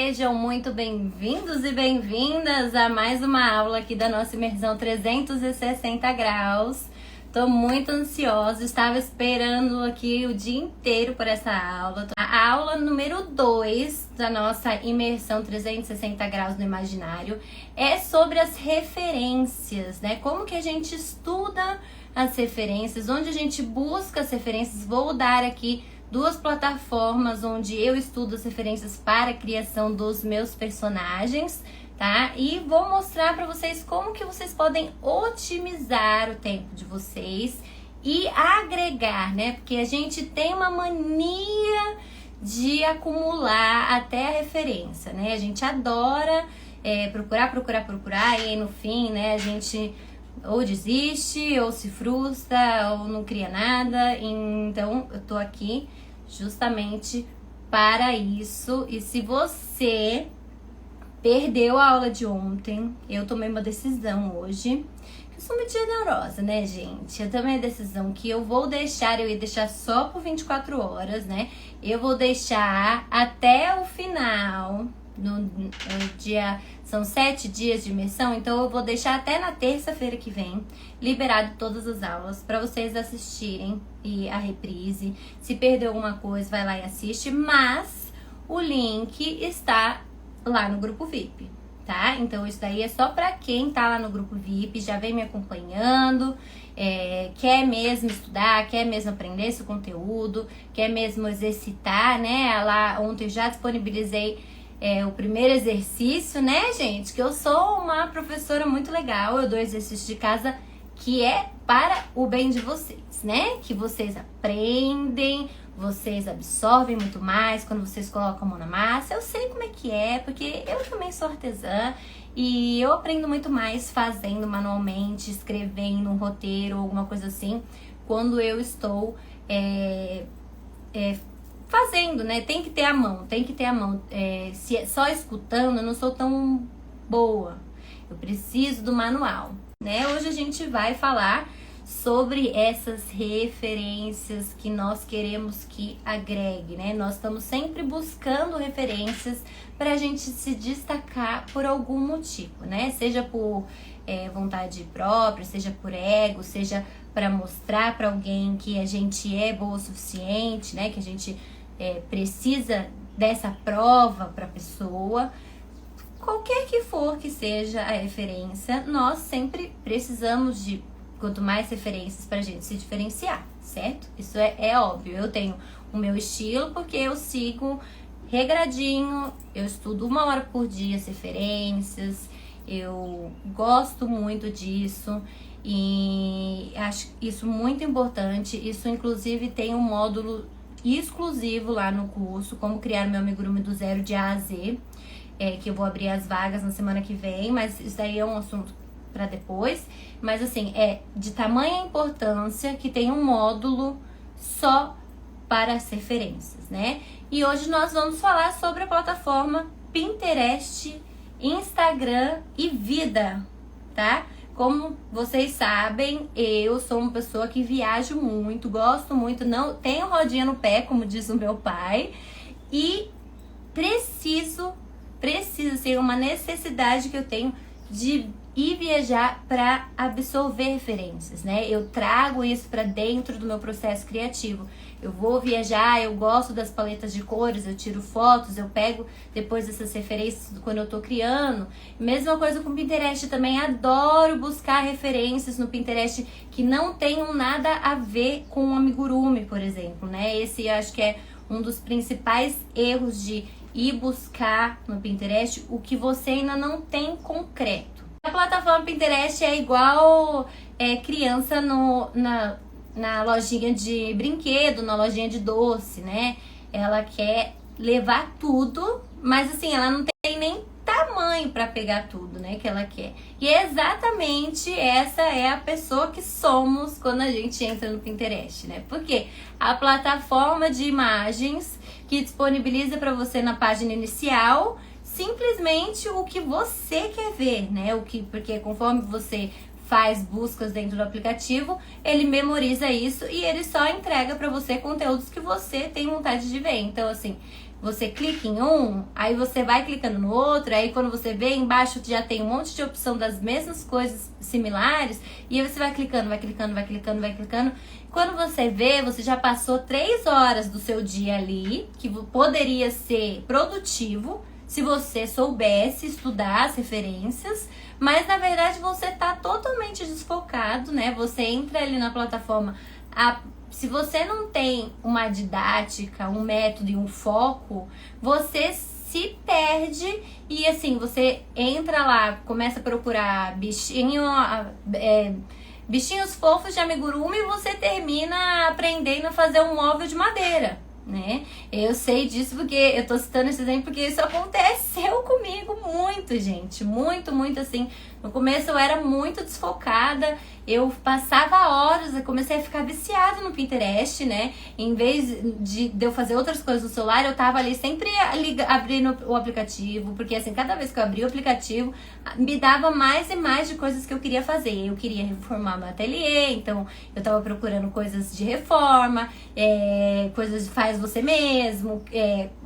Sejam muito bem-vindos e bem-vindas a mais uma aula aqui da nossa imersão 360 graus. Tô muito ansiosa, estava esperando aqui o dia inteiro por essa aula. A aula número 2 da nossa imersão 360 graus no imaginário é sobre as referências, né? Como que a gente estuda as referências, onde a gente busca as referências. Vou dar aqui duas plataformas onde eu estudo as referências para a criação dos meus personagens, tá? E vou mostrar para vocês como que vocês podem otimizar o tempo de vocês e agregar, né? Porque a gente tem uma mania de acumular até a referência, né? A gente adora procurar, e aí no fim, né, a gente ou desiste, ou se frustra, ou não cria nada. Então, eu tô aqui justamente para isso. E se você perdeu a aula de ontem, eu tomei uma decisão hoje. Eu sou muito generosa, né, gente? Eu tomei a decisão que eu ia deixar só por 24 horas, né? Eu vou deixar até o final, no dia... São 7 dias de imersão, então eu vou deixar até na terça-feira que vem liberado todas as aulas para vocês assistirem e a reprise. Se perdeu alguma coisa, vai lá e assiste, mas o link está lá no grupo VIP, tá? Então isso daí é só para quem tá lá no grupo VIP, já vem me acompanhando, quer mesmo estudar, quer mesmo aprender esse conteúdo, quer mesmo exercitar, né? Lá ontem eu já disponibilizei o primeiro exercício, né, gente? Que eu sou uma professora muito legal, eu dou exercício de casa que é para o bem de vocês, né? Que vocês aprendem, vocês absorvem muito mais quando vocês colocam a mão na massa. Eu sei como é que é, porque eu também sou artesã e eu aprendo muito mais fazendo manualmente, escrevendo um roteiro, alguma coisa assim, quando eu estou fazendo, né? Tem que ter a mão. Se só escutando, eu não sou tão boa. Eu preciso do manual, né? Hoje a gente vai falar sobre essas referências que nós queremos que agregue, né? Nós estamos sempre buscando referências para a gente se destacar por algum motivo, né? Seja por vontade própria, seja por ego, seja para mostrar para alguém que a gente é boa o suficiente, né? Que a gente precisa dessa prova para a pessoa. Qualquer que for que seja a referência, nós sempre precisamos de quanto mais referências pra gente se diferenciar, certo? Isso é óbvio. Eu tenho o meu estilo porque eu sigo regradinho, eu estudo 1 hora por dia as referências, eu gosto muito disso e acho isso muito importante. Isso inclusive tem um módulo exclusivo lá no curso, como criar meu amigurumi do zero de A a Z, que eu vou abrir as vagas na semana que vem, mas isso daí é um assunto para depois. Mas assim, é de tamanha importância que tem um módulo só para as referências, né? E hoje nós vamos falar sobre a plataforma Pinterest, Instagram e Vida, tá? Como vocês sabem, eu sou uma pessoa que viajo muito, gosto muito, não tenho rodinha no pé, como diz o meu pai, e preciso ser uma necessidade que eu tenho de ir viajar para absorver referências, né? Eu trago isso para dentro do meu processo criativo. Eu vou viajar, eu gosto das paletas de cores, eu tiro fotos, eu pego depois essas referências quando eu tô criando. Mesma coisa com o Pinterest também, adoro buscar referências no Pinterest que não tenham nada a ver com o amigurumi, por exemplo, né? Esse eu acho que é um dos principais erros de ir buscar no Pinterest o que você ainda não tem concreto. A plataforma Pinterest é igual criança na lojinha de brinquedo, na lojinha de doce, né? Ela quer levar tudo, mas assim, ela não tem nem tamanho para pegar tudo, né, que ela quer. E exatamente essa é a pessoa que somos quando a gente entra no Pinterest, né? Porque a plataforma de imagens que disponibiliza para você na página inicial simplesmente o que você quer ver, né? Porque conforme você faz buscas dentro do aplicativo, ele memoriza isso e ele só entrega para você conteúdos que você tem vontade de ver. Então, assim, você clica em um, aí você vai clicando no outro, aí quando você vê embaixo já tem um monte de opção das mesmas coisas similares, e aí você vai clicando, vai clicando, vai clicando, vai clicando. Quando você vê, você já passou 3 horas do seu dia ali, que poderia ser produtivo, se você soubesse estudar as referências, mas na verdade você tá totalmente desfocado, né? Você entra ali na plataforma, se você não tem uma didática, um método e um foco, você se perde e assim, você entra lá, começa a procurar bichinhos fofos de amigurumi e você termina aprendendo a fazer um móvel de madeira, né? Eu sei disso porque eu tô citando esse exemplo porque isso aconteceu comigo muito, gente, muito, muito assim. No começo eu era muito desfocada, eu passava horas, eu comecei a ficar viciada no Pinterest, né? Em vez de eu fazer outras coisas no celular, eu tava ali sempre abrindo o aplicativo, porque assim, cada vez que eu abria o aplicativo, me dava mais e mais de coisas que eu queria fazer. Eu queria reformar meu ateliê, então eu tava procurando coisas de reforma, coisas de faz você mesmo,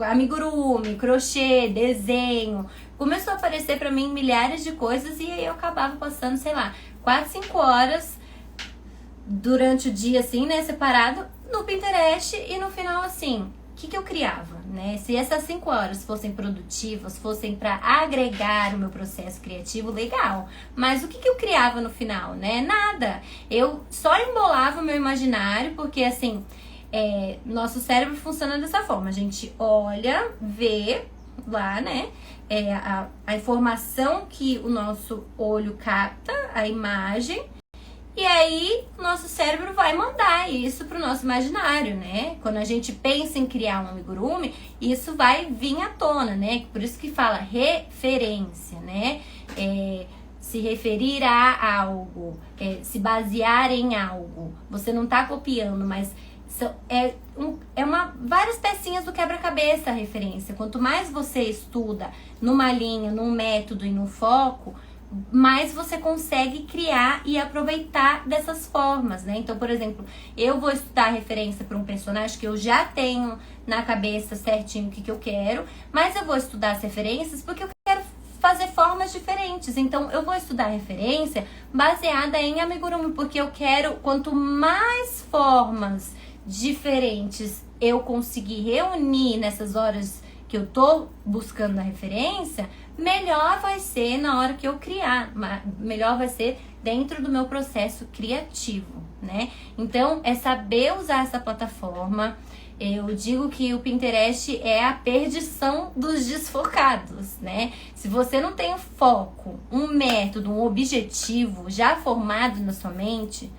amigurumi, crochê, desenho. Começou a aparecer pra mim milhares de coisas e aí eu acabava passando, sei lá, 4, 5 horas durante o dia, assim, né, separado no Pinterest e no final, assim, o que eu criava, né? Se essas 5 horas fossem produtivas, fossem pra agregar o meu processo criativo, legal. Mas o que eu criava no final, né? Nada. Eu só embolava o meu imaginário porque, assim, nosso cérebro funciona dessa forma. A gente olha, vê lá, né? A informação que o nosso olho capta, a imagem, e aí o nosso cérebro vai mandar isso pro nosso imaginário, né? Quando a gente pensa em criar um amigurumi, isso vai vir à tona, né? Por isso que fala referência, né? Se referir a algo, se basear em algo. Você não tá copiando, mas várias pecinhas do quebra-cabeça a referência. Quanto mais você estuda numa linha, num método e num foco, mais você consegue criar e aproveitar dessas formas, né? Então, por exemplo, eu vou estudar referência para um personagem que eu já tenho na cabeça certinho o que eu quero, mas eu vou estudar as referências porque eu quero fazer formas diferentes. Então, eu vou estudar referência baseada em amigurumi, porque eu quero, quanto mais formas diferentes eu conseguir reunir nessas horas que eu tô buscando a referência, melhor vai ser na hora que eu criar, melhor vai ser dentro do meu processo criativo, né? Então, é saber usar essa plataforma. Eu digo que o Pinterest é a perdição dos desfocados, né? Se você não tem um foco, um método, um objetivo já formado na sua mente,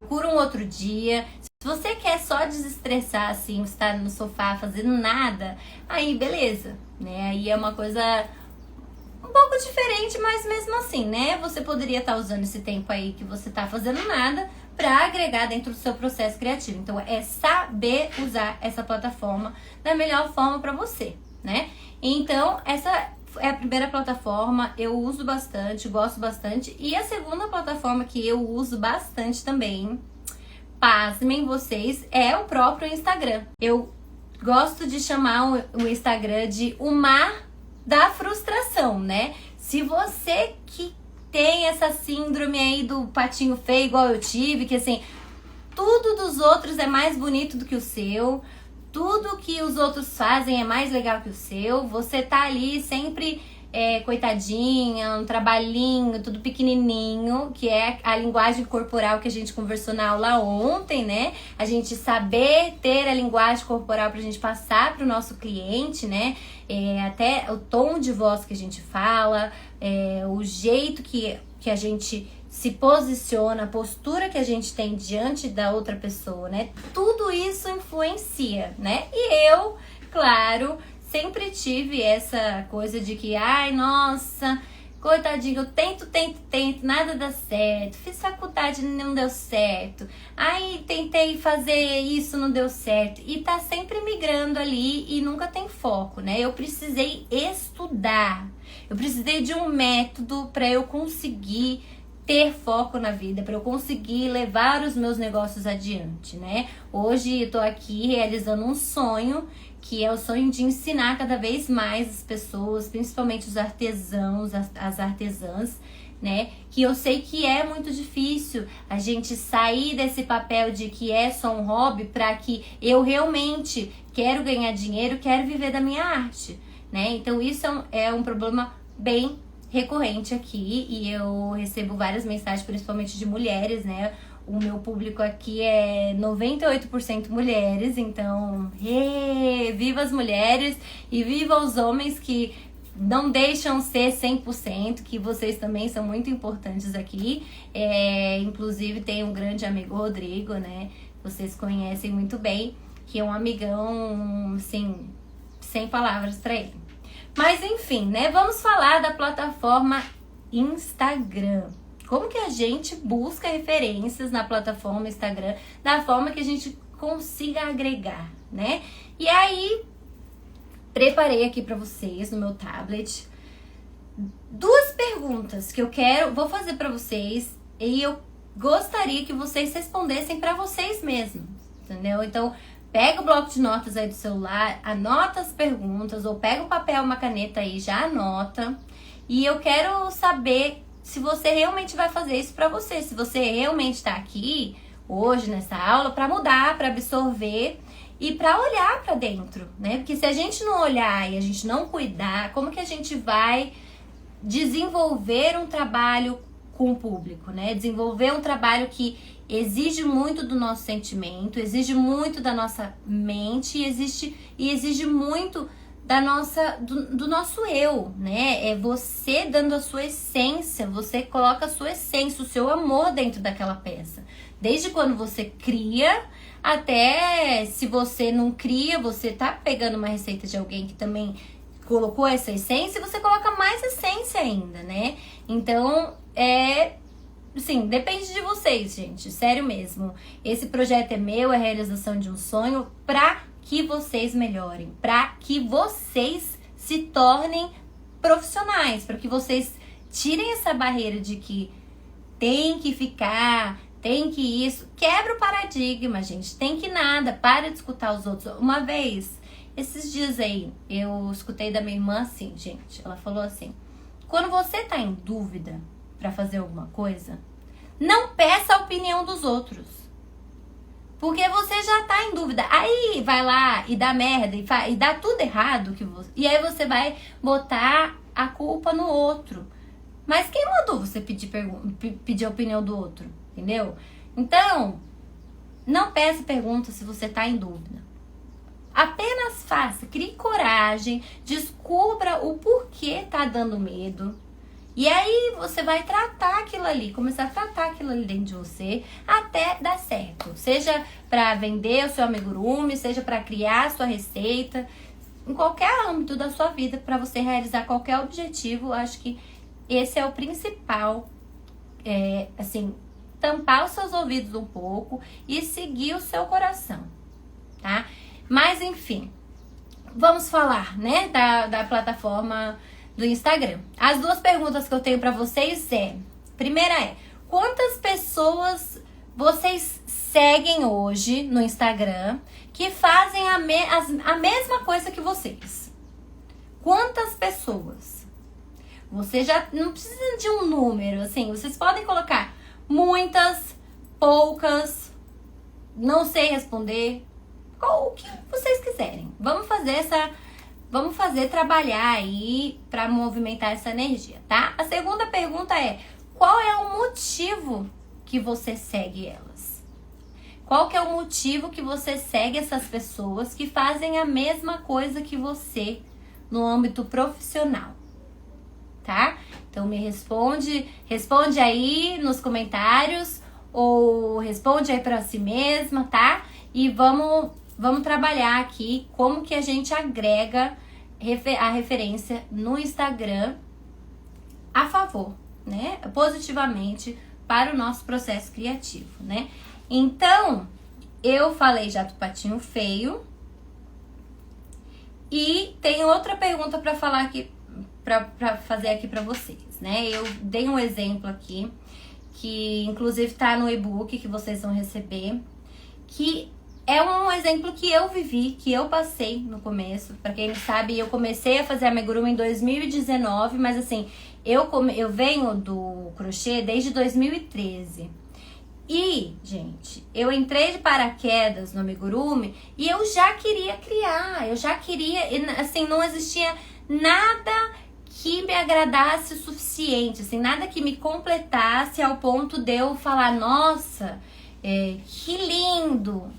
procura um outro dia. Se você quer só desestressar, assim, estar no sofá fazendo nada, aí beleza, né? Aí é uma coisa um pouco diferente, mas mesmo assim, né? Você poderia estar usando esse tempo aí que você tá fazendo nada para agregar dentro do seu processo criativo. Então, é saber usar essa plataforma da melhor forma para você, né? Então, essa é a primeira plataforma, eu uso bastante, gosto bastante. E a segunda plataforma que eu uso bastante também, pasmem vocês, é o próprio Instagram. Eu gosto de chamar o Instagram de o mar da frustração, né? Se você que tem essa síndrome aí do patinho feio, igual eu tive, que assim, tudo dos outros é mais bonito do que o seu, tudo que os outros fazem é mais legal que o seu, você tá ali sempre coitadinha, um trabalhinho, tudo pequenininho, que é a linguagem corporal que a gente conversou na aula ontem, né? A gente saber ter a linguagem corporal pra gente passar pro nosso cliente, né? Até o tom de voz que a gente fala, o jeito que a gente se posiciona, a postura que a gente tem diante da outra pessoa, né? Tudo isso influencia, né? E eu, claro, sempre tive essa coisa de que, ai, nossa, coitadinho, eu tento, nada dá certo. Fiz faculdade, não deu certo. Aí tentei fazer isso, não deu certo. E tá sempre migrando ali e nunca tem foco, né? Eu precisei estudar. Eu precisei de um método para eu conseguir ter foco na vida, para eu conseguir levar os meus negócios adiante, né? Hoje eu tô aqui realizando um sonho, que é o sonho de ensinar cada vez mais as pessoas, principalmente os artesãos, as artesãs, né? Que eu sei que é muito difícil a gente sair desse papel de que é só um hobby para que eu realmente quero ganhar dinheiro, quero viver da minha arte, né? Então isso é um problema bem recorrente aqui e eu recebo várias mensagens, principalmente de mulheres, né? O meu público aqui é 98% mulheres, então, viva as mulheres e viva os homens que não deixam ser 100%, que vocês também são muito importantes aqui. Inclusive, tem um grande amigo, Rodrigo, né? Vocês conhecem muito bem, que é um amigão, assim, sem palavras pra ele. Mas, enfim, né? Vamos falar da plataforma Instagram. Como que a gente busca referências na plataforma Instagram da forma que a gente consiga agregar, né? E aí, preparei aqui para vocês no meu tablet 2 perguntas que vou fazer para vocês e eu gostaria que vocês respondessem para vocês mesmos, entendeu? Então, pega o bloco de notas aí do celular, anota as perguntas ou pega o papel, uma caneta aí, já anota. E eu quero saber se você realmente vai fazer isso para você, se você realmente está aqui hoje nessa aula para mudar, para absorver e para olhar para dentro, né? Porque se a gente não olhar e a gente não cuidar, como que a gente vai desenvolver um trabalho com o público, né? Desenvolver um trabalho que exige muito do nosso sentimento, exige muito da nossa mente e exige muito da do nosso eu, né? É você dando a sua essência, você coloca a sua essência, o seu amor dentro daquela peça. Desde quando você cria, até se você não cria, você tá pegando uma receita de alguém que também colocou essa essência, você coloca mais essência ainda, né? Então, assim, depende de vocês, gente, sério mesmo. Esse projeto é meu, é a realização de um sonho pra que vocês melhorem, para que vocês se tornem profissionais, para que vocês tirem essa barreira de que tem que ficar, tem que isso. Quebra o paradigma, gente, tem que nada, para de escutar os outros. Uma vez, esses dias aí, eu escutei da minha irmã assim, gente, ela falou assim: quando você tá em dúvida para fazer alguma coisa, não peça a opinião dos outros. Porque você já tá em dúvida. Aí vai lá e dá merda e dá tudo errado. E aí você vai botar a culpa no outro. Mas quem mandou você pedir a opinião do outro? Entendeu? Então, não peça pergunta se você tá em dúvida. Apenas faça, crie coragem, descubra o porquê tá dando medo. E aí você vai tratar aquilo ali, começar a tratar aquilo ali dentro de você até dar certo. Seja para vender o seu amigurumi, seja para criar a sua receita, em qualquer âmbito da sua vida, para você realizar qualquer objetivo, acho que esse é o principal. Assim, tampar os seus ouvidos um pouco e seguir o seu coração, tá? Mas enfim, vamos falar, né, da plataforma do Instagram. As 2 perguntas que eu tenho pra vocês primeira é, quantas pessoas vocês seguem hoje no Instagram que fazem a mesma coisa que vocês? Quantas pessoas? Você já não precisa de um número, assim, vocês podem colocar muitas, poucas, não sei responder, o que vocês quiserem. Vamos fazer trabalhar aí para movimentar essa energia, tá? A segunda pergunta é, qual é o motivo que você segue elas? Qual que é o motivo que você segue essas pessoas que fazem a mesma coisa que você no âmbito profissional, tá? Então me responde aí nos comentários ou responde aí para si mesma, tá? E vamos trabalhar aqui como que a gente agrega a referência no Instagram a favor, né? Positivamente para o nosso processo criativo, né? Então, eu falei já do patinho feio e tem outra pergunta para falar aqui, para fazer aqui para vocês, né? Eu dei um exemplo aqui que inclusive tá no e-book que vocês vão receber, que é um exemplo que eu vivi, que eu passei no começo. Pra quem não sabe, eu comecei a fazer amigurumi em 2019, mas assim, eu venho do crochê desde 2013. E, gente, eu entrei de paraquedas no amigurumi e eu já queria criar, assim, não existia nada que me agradasse o suficiente, assim, nada que me completasse ao ponto de eu falar, nossa, que lindo.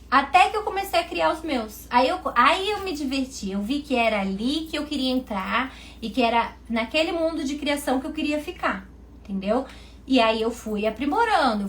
Até que eu comecei a criar os meus. Aí eu me diverti. Eu vi que era ali que eu queria entrar e que era naquele mundo de criação que eu queria ficar. Entendeu? E aí eu fui aprimorando.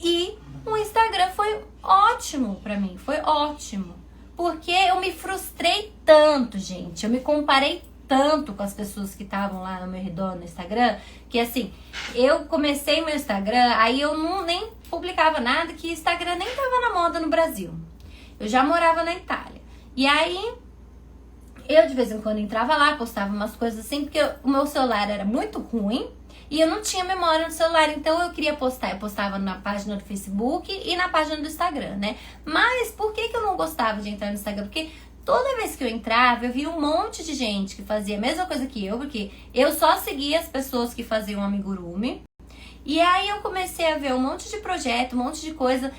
E o Instagram foi ótimo pra mim. Foi ótimo. Porque eu me frustrei tanto, gente. Eu me comparei tanto com as pessoas que estavam lá no meu redor no Instagram, que assim, eu comecei meu Instagram, aí eu nem publicava nada, que Instagram nem tava na moda no Brasil. Eu já morava na Itália. E aí, eu de vez em quando entrava lá, postava umas coisas assim, porque o meu celular era muito ruim e eu não tinha memória no celular, então eu queria postar. Eu postava na página do Facebook e na página do Instagram, né? Mas por que eu não gostava de entrar no Instagram? Porque toda vez que eu entrava, eu via um monte de gente que fazia a mesma coisa que eu, porque eu só seguia as pessoas que faziam amigurumi. E aí eu comecei a ver um monte de projeto, um monte de coisa,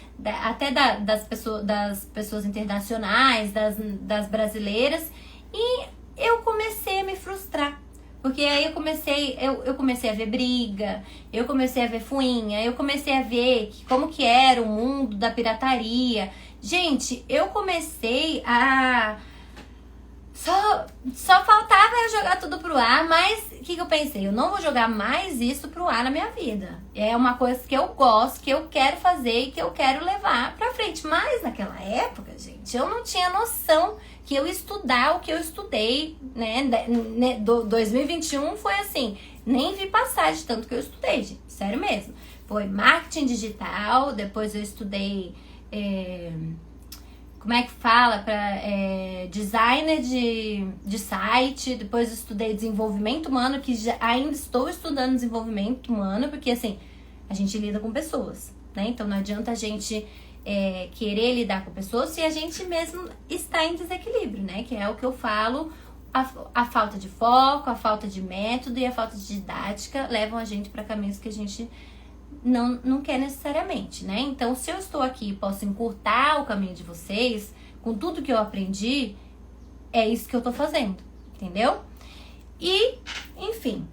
até das pessoas internacionais, das brasileiras, e eu comecei a me frustrar. Porque aí eu comecei a ver briga, eu comecei a ver fuinha, eu comecei a ver como que era o mundo da pirataria. Gente, eu comecei a... Só faltava eu jogar tudo pro ar, mas o que eu pensei? Eu não vou jogar mais isso pro ar na minha vida. É uma coisa que eu gosto, que eu quero fazer e que eu quero levar pra frente. Mas naquela época, gente, eu não tinha noção que eu ia estudar o que eu estudei, né? 2021 foi assim, nem vi passar de tanto que eu estudei, gente. Sério mesmo. Foi marketing digital, depois eu estudei... como é que fala? Designer de site. Depois eu estudei desenvolvimento humano, que ainda estou estudando desenvolvimento humano, porque assim, a gente lida com pessoas, né? Então não adianta a gente querer lidar com pessoas se a gente mesmo está em desequilíbrio, né? Que é o que eu falo, a falta de foco, a falta de método e a falta de didática levam a gente para caminhos que a gente não quer necessariamente, né? Então, se eu estou aqui e posso encurtar o caminho de vocês, com tudo que eu aprendi, é isso que eu tô fazendo, entendeu? E, enfim,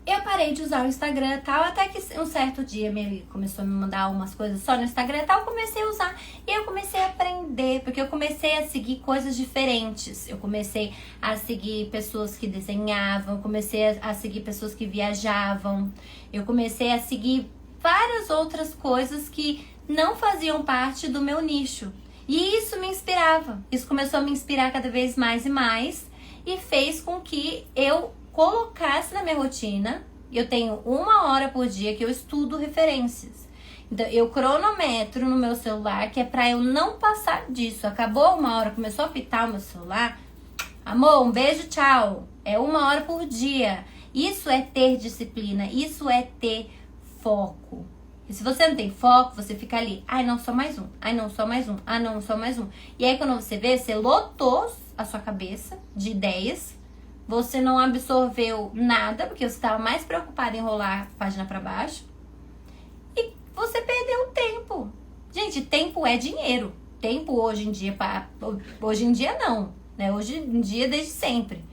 eu parei de usar o Instagram e tal, até que um certo dia começou a me mandar umas coisas só no Instagram e tal, eu comecei a usar. E eu comecei a aprender, porque eu comecei a seguir coisas diferentes. Eu comecei a seguir pessoas que desenhavam, eu comecei a seguir pessoas que viajavam, eu comecei a seguir várias outras coisas que não faziam parte do meu nicho. E isso me inspirava, isso começou a me inspirar cada vez mais e mais, e fez com que eu colocasse na minha rotina. Eu tenho 1 hora por dia que eu estudo referências. Então, eu cronometro no meu celular, que é pra eu não passar disso. Acabou 1 hora, começou a apitar o meu celular. Amor, um beijo, tchau. É 1 hora por dia. Isso é ter disciplina, isso é ter foco. E se você não tem foco, você fica ali. Ai, não, só mais um. Ai, não, só mais um. Ah, não, só mais um. E aí, quando você vê, você lotou a sua cabeça de ideias. Você não absorveu nada, porque você estava mais preocupado em rolar a página para baixo. E você perdeu tempo. Gente, tempo é dinheiro. Tempo hoje em dia, hoje em dia não, né? Hoje em dia, desde sempre.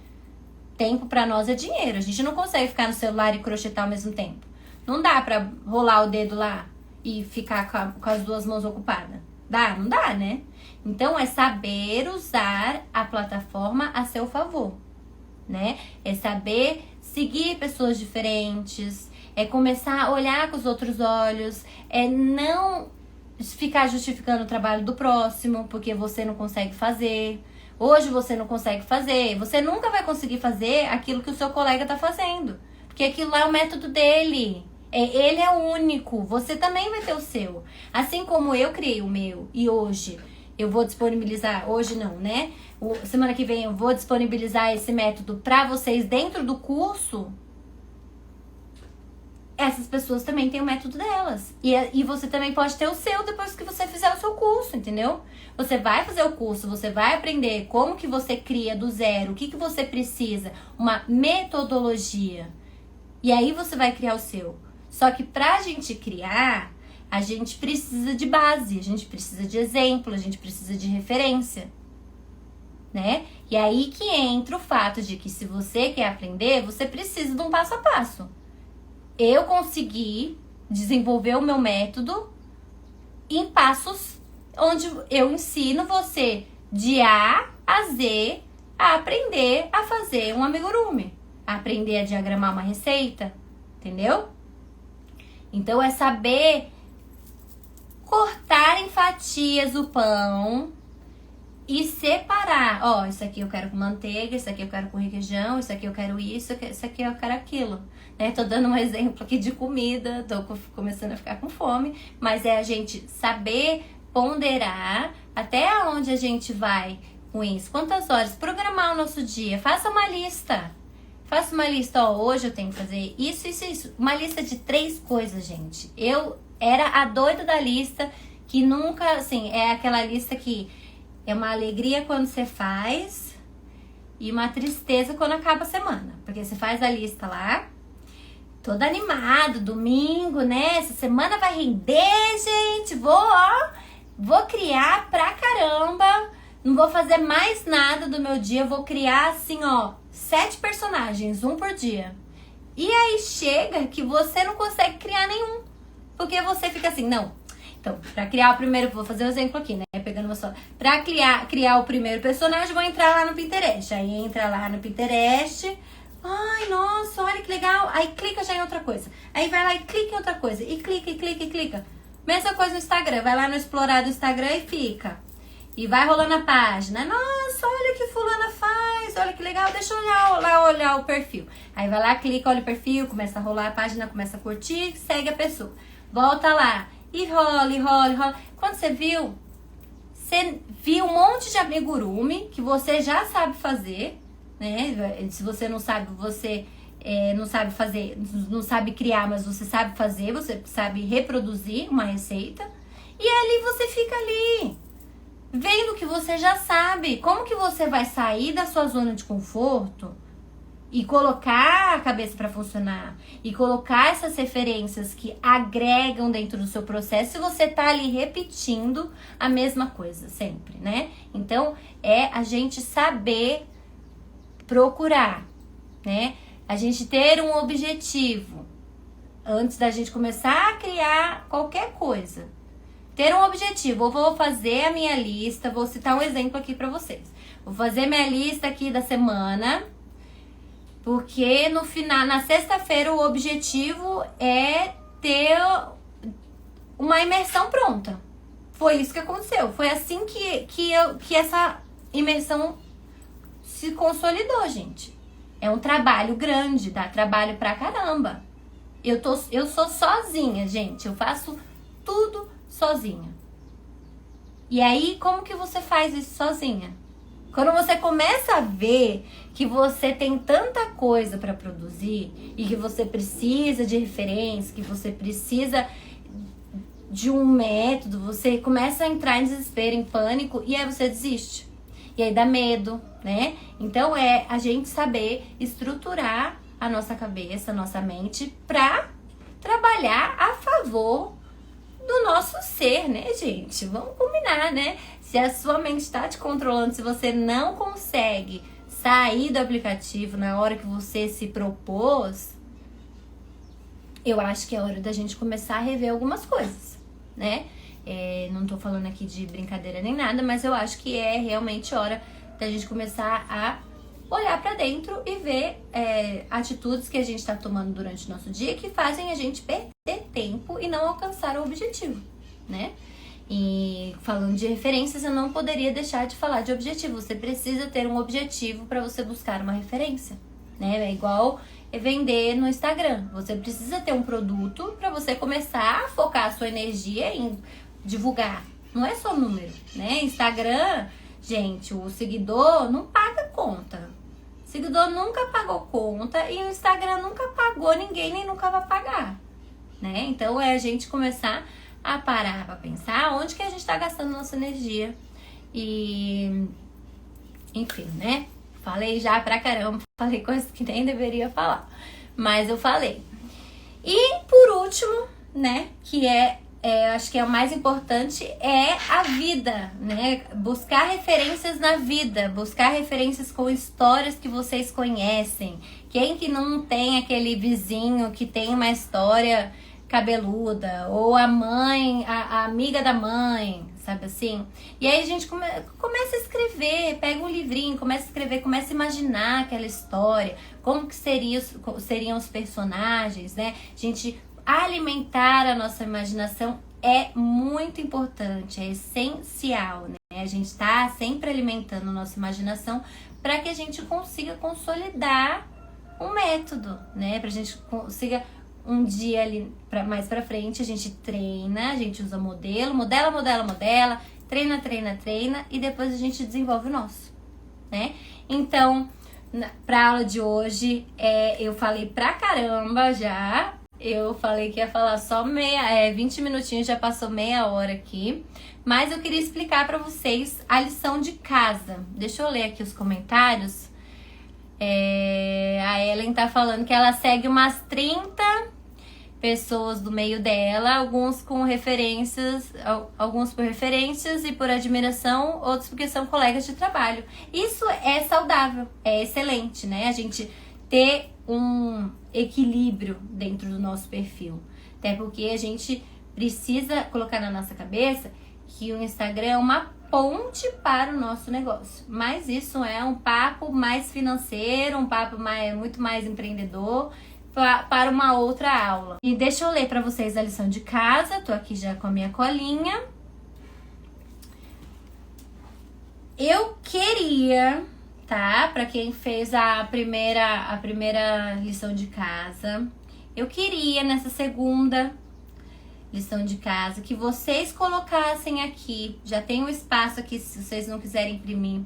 Tempo para nós é dinheiro. A gente não consegue ficar no celular e crochetar ao mesmo tempo. Não dá para rolar o dedo lá e ficar com as 2 mãos ocupadas. Dá? Não dá, né? Então, é saber usar a plataforma a seu favor. Né? É saber seguir pessoas diferentes, é começar a olhar com os outros olhos, é não ficar justificando o trabalho do próximo porque você não consegue fazer. Hoje você não consegue fazer, você nunca vai conseguir fazer aquilo que o seu colega tá fazendo, porque aquilo lá é o método dele. Ele é único, você também vai ter o seu. Assim como eu criei o meu e hoje eu vou disponibilizar, hoje não, né? Semana que vem eu vou disponibilizar esse método para vocês dentro do curso. essas pessoas também têm o método delas. E você também pode ter o seu depois que você fizer o seu curso, entendeu? Você vai fazer o curso, você vai aprender como que você cria do zero, o que você precisa, uma metodologia. E aí você vai criar o seu. Só que pra gente criar, a gente precisa de base, a gente precisa de exemplo, a gente precisa de referência, né? E aí que entra o fato de que se você quer aprender, você precisa de um passo a passo. Eu consegui desenvolver o meu método em passos onde eu ensino você de A a Z a aprender a fazer um amigurumi, a aprender a diagramar uma receita, entendeu? Então é saber cortar em fatias o pão e separar. Ó, isso aqui eu quero com manteiga, isso aqui eu quero com requeijão, isso aqui eu quero isso aqui eu quero aquilo. Né? Tô dando um exemplo aqui de comida, tô começando a ficar com fome, mas é a gente saber ponderar até onde a gente vai com isso. Quantas horas? Programar o nosso dia. Faça uma lista. Faça uma lista, ó, hoje eu tenho que fazer isso, isso, isso. Uma lista de 3 coisas, gente. Eu era a doida da lista, que nunca, assim, é aquela lista que é uma alegria quando você faz e uma tristeza quando acaba a semana. Porque você faz a lista lá, todo animado, domingo, né? Essa semana vai render, gente. Vou criar pra caramba. Não vou fazer mais nada do meu dia. Vou criar, assim, ó, 7 personagens, um por dia. E aí chega que você não consegue criar nenhum. Porque você fica assim, não. Então, pra criar o primeiro, vou fazer um exemplo aqui, né? Pegando uma só. Pra criar o primeiro personagem, vou entrar lá no Pinterest. Aí entra lá no Pinterest. Ai, nossa, olha que legal. Aí clica já em outra coisa. Aí vai lá e clica em outra coisa. E clica, e clica, e clica. Mesma coisa no Instagram. Vai lá no explorar do Instagram e fica. E vai rolando a página. Nossa, olha o que fulana faz. Olha que legal. Deixa eu olhar o perfil. Aí vai lá, clica, olha o perfil. Começa a rolar a página, começa a curtir. Segue a pessoa. Volta lá. E rola. Quando você viu um monte de amigurumi que você já sabe fazer. Né? Se você não sabe, você não sabe fazer, não sabe criar, mas você sabe fazer, você sabe reproduzir uma receita. E ali você fica ali, vendo que você já sabe. Como que você vai sair da sua zona de conforto e colocar a cabeça para funcionar e colocar essas referências que agregam dentro do seu processo se você tá ali repetindo a mesma coisa sempre, né? Então, é a gente saber procurar, né? A gente ter um objetivo antes da gente começar a criar qualquer coisa. Ter um objetivo. Eu vou fazer a minha lista, vou citar um exemplo aqui pra vocês. Vou fazer minha lista aqui da semana, porque no final, na sexta-feira, o objetivo é ter uma imersão pronta. Foi isso que aconteceu. Foi assim que essa imersão se consolidou, gente. É um trabalho grande, dá trabalho pra caramba. Eu sou sozinha, gente. Eu faço tudo sozinha. E aí, como que você faz isso sozinha? Quando você começa a ver que você tem tanta coisa pra produzir e que você precisa de referência, que você precisa de um método, você começa a entrar em desespero, em pânico, e aí você desiste. E aí dá medo, né? Então é a gente saber estruturar a nossa cabeça, a nossa mente pra trabalhar a favor do nosso ser, né, gente? Vamos combinar, né? Se a sua mente tá te controlando, se você não consegue sair do aplicativo na hora que você se propôs, eu acho que é hora da gente começar a rever algumas coisas, né? Não tô falando aqui de brincadeira nem nada, mas eu acho que é realmente hora da gente começar a olhar pra dentro e ver atitudes que a gente tá tomando durante o nosso dia que fazem a gente perder tempo e não alcançar o objetivo, né? E falando de referências, eu não poderia deixar de falar de objetivo. Você precisa ter um objetivo para você buscar uma referência, né? É igual vender no Instagram. Você precisa ter um produto para você começar a focar a sua energia em divulgar. Não é só número, né? Instagram, gente, o seguidor não paga conta. O seguidor nunca pagou conta e o Instagram nunca pagou ninguém, nem nunca vai pagar. né? Então é a gente começar a parar pra pensar onde que a gente tá gastando nossa energia. E, enfim, né? Falei já pra caramba, falei coisas que nem deveria falar, mas eu falei. E por último, né, que acho que é o mais importante, é a vida, né? Buscar referências na vida, buscar referências com histórias que vocês conhecem. Quem que não tem aquele vizinho que tem uma história cabeluda? Ou a mãe, a amiga da mãe, sabe assim? E aí a gente começa a escrever, pega um livrinho, começa a escrever, começa a imaginar aquela história, como que seriam os personagens, né? A gente alimentar a nossa imaginação é muito importante, é essencial, né? A gente tá sempre alimentando a nossa imaginação para que a gente consiga consolidar um método, né? Pra gente consiga um dia ali mais pra frente, a gente treina, a gente usa modela, treina e depois a gente desenvolve o nosso, né? Então, pra aula de hoje, eu falei pra caramba já. Eu falei que ia falar só 20 minutinhos, já passou meia hora aqui. Mas eu queria explicar pra vocês a lição de casa. Deixa eu ler aqui os comentários. A Ellen tá falando que ela segue umas 30 pessoas do meio dela, alguns por referências e por admiração, outros porque são colegas de trabalho. Isso é saudável, é excelente, né? A gente ter um equilíbrio dentro do nosso perfil. Até porque a gente precisa colocar na nossa cabeça que o Instagram é uma ponte para o nosso negócio. Mas isso é um papo mais financeiro, um papo muito mais empreendedor, para uma outra aula. E deixa eu ler para vocês a lição de casa. Tô aqui já com a minha colinha. Eu queria, tá? Para quem fez a primeira lição de casa, eu queria nessa segunda lição de casa que vocês colocassem aqui, já tem um espaço aqui se vocês não quiserem imprimir,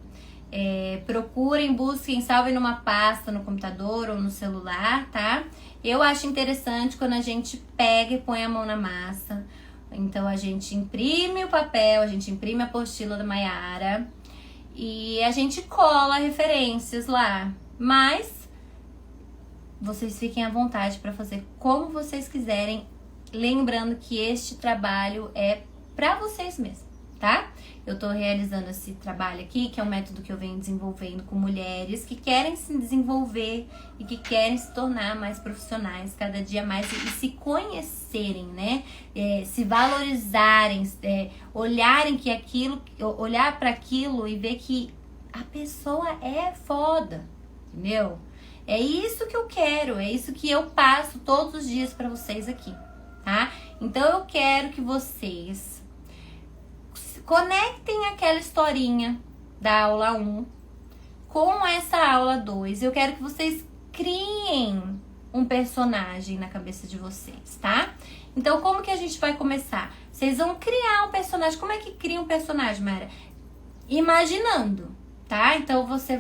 procurem, busquem, salvem numa pasta no computador ou no celular, tá? Eu acho interessante quando a gente pega e põe a mão na massa. Então a gente imprime o papel, a gente imprime a apostila da Maiara e a gente cola referências lá, mas vocês fiquem à vontade para fazer como vocês quiserem, lembrando que este trabalho é para vocês mesmos, tá? Eu tô realizando esse trabalho aqui, que é um método que eu venho desenvolvendo com mulheres que querem se desenvolver e que querem se tornar mais profissionais cada dia mais e se conhecerem, né? Se valorizarem, olharem olhar para aquilo e ver que a pessoa é foda, entendeu? É isso que eu quero, é isso que eu passo todos os dias para vocês aqui, tá? Então eu quero que vocês conectem aquela historinha da aula 1 com essa aula 2. Eu quero que vocês criem um personagem na cabeça de vocês, tá? Então, como que a gente vai começar? Vocês vão criar um personagem. Como é que cria um personagem, Mayra? Imaginando, tá? Então, você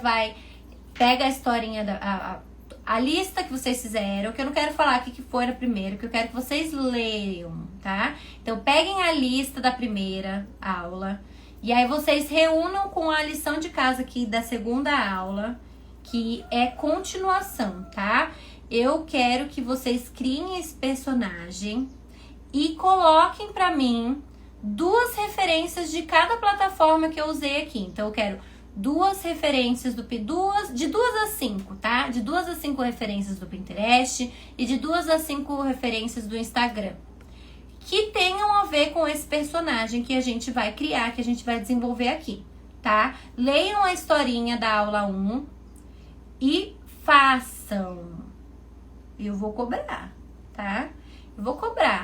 pega a historinha, a lista que vocês fizeram, que eu não quero falar o que foi na primeira, que eu quero que vocês leiam, tá? Então, peguem a lista da primeira aula e aí vocês reúnam com a lição de casa aqui da segunda aula, que é continuação, tá? Eu quero que vocês criem esse personagem e coloquem pra mim 2 referências de cada plataforma que eu usei aqui. Então, eu quero 2 referências de 2 a 5, tá? De 2 a 5 referências do Pinterest e de 2 a 5 referências do Instagram, que tenham a ver com esse personagem que a gente vai criar, que a gente vai desenvolver aqui, tá? Leiam a historinha da aula 1 e façam. Eu vou cobrar, tá? Eu vou cobrar.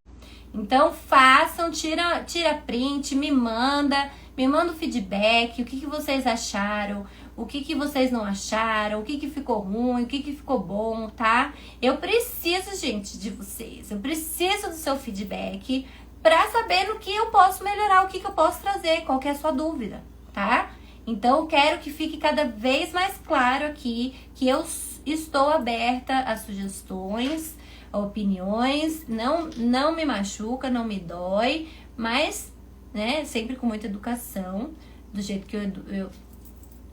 Então, façam, tira print, me manda o feedback, o que vocês acharam, o que vocês não acharam, o que ficou ruim, o que ficou bom, tá? Eu preciso, gente, de vocês, eu preciso do seu feedback pra saber no que eu posso melhorar, o que eu posso trazer, qual que é a sua dúvida, tá? Então, eu quero que fique cada vez mais claro aqui que eu estou aberta a sugestões, opiniões, não me machuca, não me dói, mas, né, sempre com muita educação, do jeito que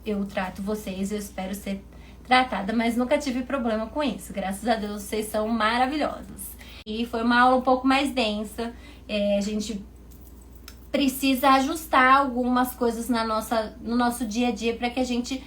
eu trato vocês, eu espero ser tratada, mas nunca tive problema com isso. Graças a Deus, vocês são maravilhosos. E foi uma aula um pouco mais densa, a gente precisa ajustar algumas coisas no nosso dia a dia para que a gente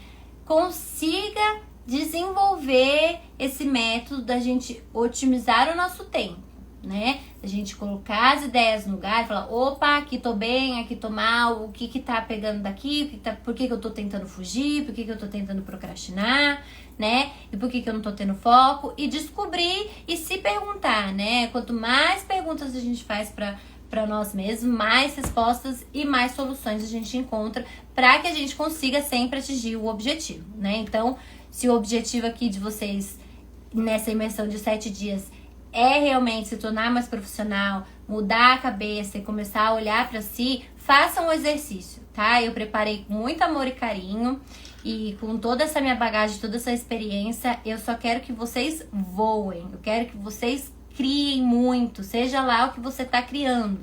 consiga desenvolver esse método da gente otimizar o nosso tempo, né? A gente colocar as ideias no lugar e falar, opa, aqui tô bem, aqui tô mal, o que tá pegando daqui, por que eu tô tentando fugir, por que eu tô tentando procrastinar, né? E por que eu não tô tendo foco, e descobrir e se perguntar, né? Quanto mais perguntas a gente faz para nós mesmos, mais respostas e mais soluções a gente encontra para que a gente consiga sempre atingir o objetivo, né? Então, se o objetivo aqui de vocês nessa imersão de 7 dias é realmente se tornar mais profissional, mudar a cabeça e começar a olhar para si, façam o exercício, tá? Eu preparei com muito amor e carinho e com toda essa minha bagagem, toda essa experiência, eu só quero que vocês voem, eu quero que vocês criem muito, seja lá o que você tá criando,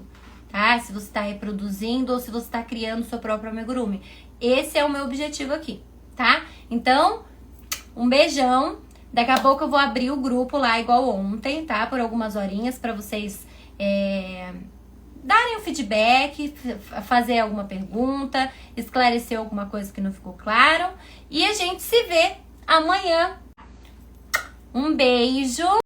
tá? Se você tá reproduzindo ou se você tá criando seu próprio amigurumi. Esse é o meu objetivo aqui, tá? Então, um beijão. Daqui a pouco eu vou abrir o grupo lá igual ontem, tá? Por algumas horinhas pra vocês darem um feedback, fazer alguma pergunta, esclarecer alguma coisa que não ficou claro. E a gente se vê amanhã. Um beijo!